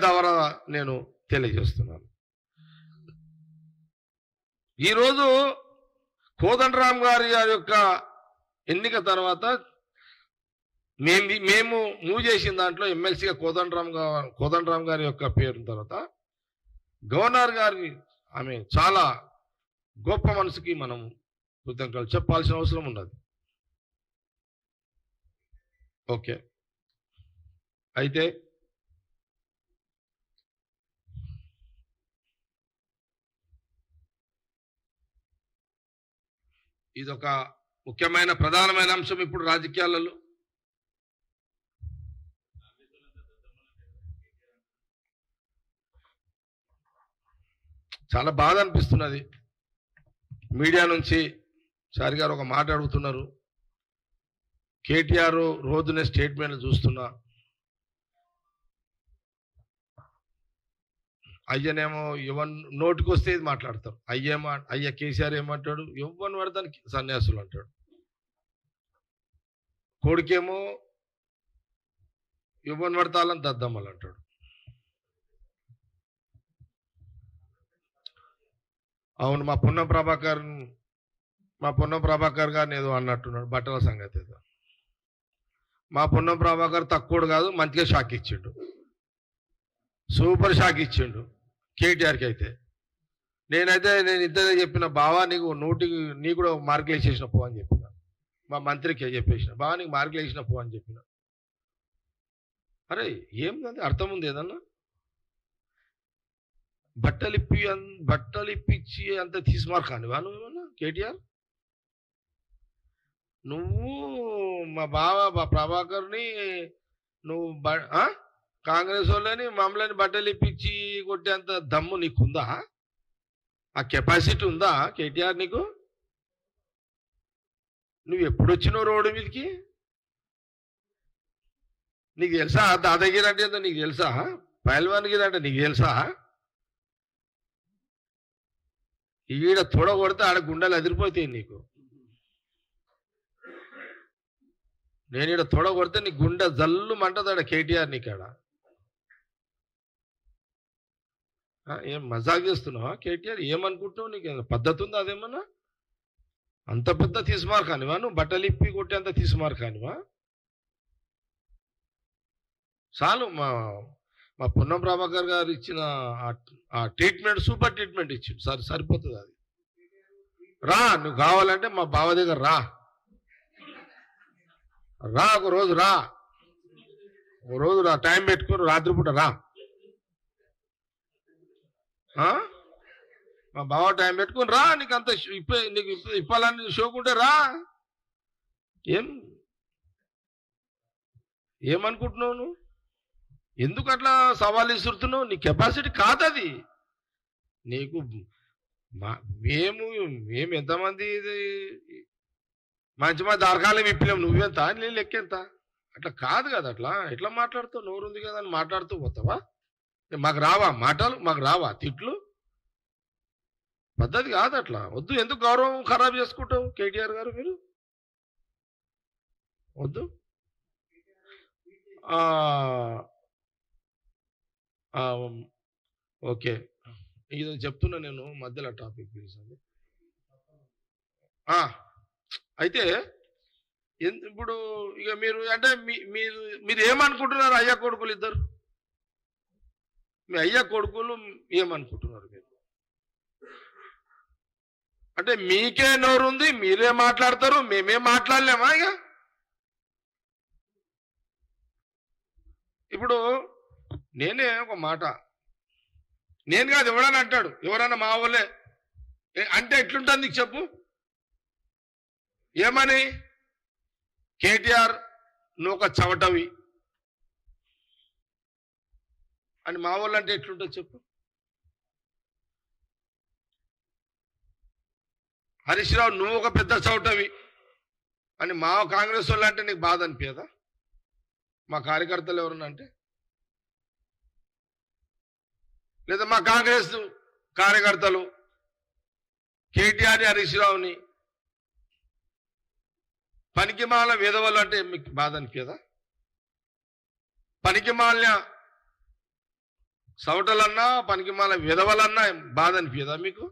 ద్వారా నేను తెలియజేస్తున్నాను. ఈరోజు కోదండరామ్ గారి యొక్క ఎన్నిక తర్వాత మేము మూవ్ చేసిన దాంట్లో ఎమ్మెల్సీగా కోదండరామ్ గారి యొక్క పేరు తర్వాత గవర్నర్ గారి ఆమె చాలా గొప్ప మనసుకి మనం కృతజ్ఞతలు చెప్పాల్సిన అవసరం ఉన్నది. ఓకే, అయితే ఇదొక ముఖ్యమైన ప్రధానమైన అంశం ఇప్పుడు రాజకీయాలలో. చాలా బాధ అనిపిస్తున్నది. మీడియా నుంచి సార్ గారు ఒక మాట అడుగుతున్నారు. కేటీఆర్ రోజునే స్టేట్మెంట్లు చూస్తున్నా, అయ్యనేమో ఎవరు నోటికి వస్తే ఇది మాట్లాడతారు. అయ్య కేసీఆర్ ఏమంటాడు, ఎవరిని పడతానికి సన్యాసులు అంటాడు. కొడుకేమో ఎవరిని పడతాలని దద్దమ్మలు అంటాడు. అవును, మా పొన్నం ప్రభాకర్ గారిని ఏదో అన్నట్టున్నాడు బట్టల సంగతి ఏదో. మా పొన్నం ప్రభాకర్ తక్కువడు కాదు, మంచిగా షాక్ ఇచ్చిండు, సూపర్ షాక్ ఇచ్చిండు కేటీఆర్కి. అయితే నేను ఇంతనే చెప్పిన, బావా నీ కూడా మార్కులు వేసేసిన పో అని చెప్పిన. మా మంత్రికి చెప్పేసిన, బావా నీకు మార్కులు వేసిన పో అని చెప్పిన. అరే ఏంటంటే అర్థం ఉంది ఏదన్నా? బట్టలు ఇప్పించి అంత తీసుమారు కానివా నువ్వేమన్నా కేటీఆర్? నువ్వు మా ప్రభాకర్ని నువ్వు కాంగ్రెస్ వాళ్ళని మమ్మల్ని బట్టలు ఇప్పించి కొట్టేంత దమ్ము నీకుందా? ఆ కెపాసిటీ ఉందా కేటీఆర్ నీకు? నువ్వు ఎప్పుడు వచ్చినావు రోడ్డు మీదకి? నీకు తెలుసా దాదాగిరి అంటే ఏంటో నీకు తెలుసా? పైల్వాన్ గిరి అంటే నీకు తెలుసా? ఈడ తొడ కొడితే ఆడ గుండెలు అదిరిపోతాయి నీకు. నేను ఈడ తొడ కొడితే నీ గుండె జల్లు మంటదాడ కేటీఆర్ నీకాడ. ఏం మజాక్ చేస్తున్నావా కేటీఆర్? ఏమనుకుంటున్నావు? నీకు పద్ధతి ఉందా అదేమన్నా? అంత పెద్ద తీసుమారు కానివా నువ్వు? బట్టలు ఇప్పి కొట్టి అంత తీసుమారు కానివా? చాలు. మా పొన్నం ప్రభాకర్ గారు ఇచ్చిన ఆ ట్రీట్మెంట్ సూపర్ ట్రీట్మెంట్ ఇచ్చిండు. సరిపోతుంది అది. రా, నువ్వు కావాలంటే మా బావ దగ్గర రా, ఒక రోజు రా, టైం పెట్టుకుని రాత్రిపూట రా. మా బావ టైం పెట్టుకుని రా, నీకు అంత నీకు ఇప్పాలని షోకుంటే రా. ఏమనుకుంటున్నావు నువ్వు? ఎందుకు అట్లా సవాల్ ఇస్తున్నావు? నీ కెపాసిటీ కాదది. నీకు మేము ఎంతమంది మంచి దారకాలం విప్పినాం, నువ్వెంత నేను లెక్కెంత? అట్లా కాదు కదా. అట్లా ఎట్లా మాట్లాడుతావు? నోరుంది కదా అని మాట్లాడుతూ పోతావా? మాకు రావా మాటలు? మాకు రావా తిట్లు? పద్ధతి కాదు అట్లా. వద్దు. ఎందుకు గౌరవం ఖరాబ్ చేసుకుంటావు కేటీఆర్ గారు? మీరు వద్దు. ఓకే, ఇది చెప్తున్నా నేను మధ్యలో టాపిక్ తీసాను. అయితే ఇప్పుడు ఇక మీరు అంటే మీరు ఏమనుకుంటున్నారు? అయ్యా కొడుకులు ఇద్దరు, మీ అయ్యా కొడుకులు ఏమనుకుంటున్నారు మీరు? అంటే మీకే నోరుంది, మీరే మాట్లాడతారు, మేమేం మాట్లాడలేమా? ఇక ఇప్పుడు నేనే ఒక మాట, నేను కాదు ఎవడన్నా అంటాడు, ఎవరన్నా మా వాళ్ళే అంటే ఎట్లుంటుంది నీకు చెప్పు? ఏమని? కేటీఆర్ నువ్వు ఒక చవటవి అని మా వాళ్ళు అంటే ఎట్లుంటుంది చెప్పు? హరీష్ రావు నువ్వు ఒక పెద్ద చవటవి అని మా కాంగ్రెస్ వాళ్ళు అంటే నీకు బాధ అనిపించదా? మా కార్యకర్తలు ఎవరన్నా అంటే, లేదా మా కాంగ్రెస్ కార్యకర్తలు కేటీఆర్ హరీష్ రావుని పనికిమాల వేదవాళ్ళు అంటే మీకు బాధ అనిపించదా? పనికిమాలిన సవటలన్నా పనికి మాల విధవలన్నా బాధ అనిపించదా మీకు?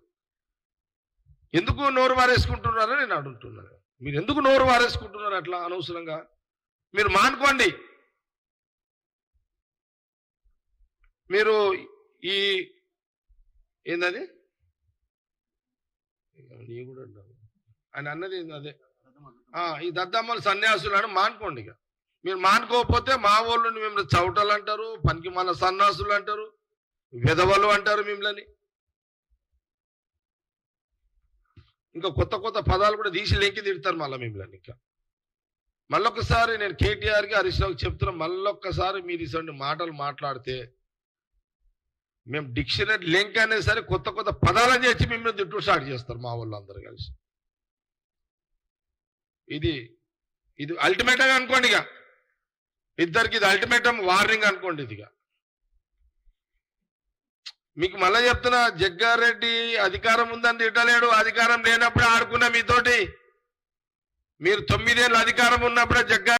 ఎందుకు నోరు వారేసుకుంటున్నారో నేను అడుగుతున్నాను. మీరు ఎందుకు నోరు వారేసుకుంటున్నారు అట్లా అనవసరంగా? మీరు మానుకోండి. మీరు ఈ ఏందది నీ కూడా ఆయన అన్నది అదే ఈ దద్దమ్మలు సన్యాసులను మానుకోండి. ఇక మీరు మానుకోకపోతే మా వాళ్ళు మిమ్మల్ని చౌటలు అంటారు, పనికి మన సన్యాసులు అంటారు, విధవలు అంటారు మిమ్మల్ని. ఇంకా కొత్త కొత్త పదాలు కూడా తీసి లెంకి తిడతారు మళ్ళీ మిమ్మల్ని. ఇంకా మళ్ళొక్కసారి నేను కేటీఆర్కి హరీష్ రావుకి చెప్తున్నా, మళ్ళొక్కసారి మీరు ఇటువంటి మాటలు మాట్లాడితే మేము డిక్షనరీ లింక్ అనేది సరే కొత్త కొత్త పదాలను చేసి మిమ్మల్ని తిట్టు స్టార్ట్ చేస్తారు మా వాళ్ళు అందరూ కలిసి. ఇది అల్టిమేటం అనుకోండి. ఇక ఇద్దరికి ఇది అల్టిమేటం వార్నింగ్ అనుకోండి. ఇదిగా మీకు మళ్ళీ చెప్తున్నా, జగ్గారెడ్డి అధికారం ఉందని తిట్టలేడు. అధికారం లేనప్పుడే ఆడుకున్నా మీతోటి. మీరు 9 ఏళ్ళు అధికారం ఉన్నప్పుడే జగ్గారెడ్డి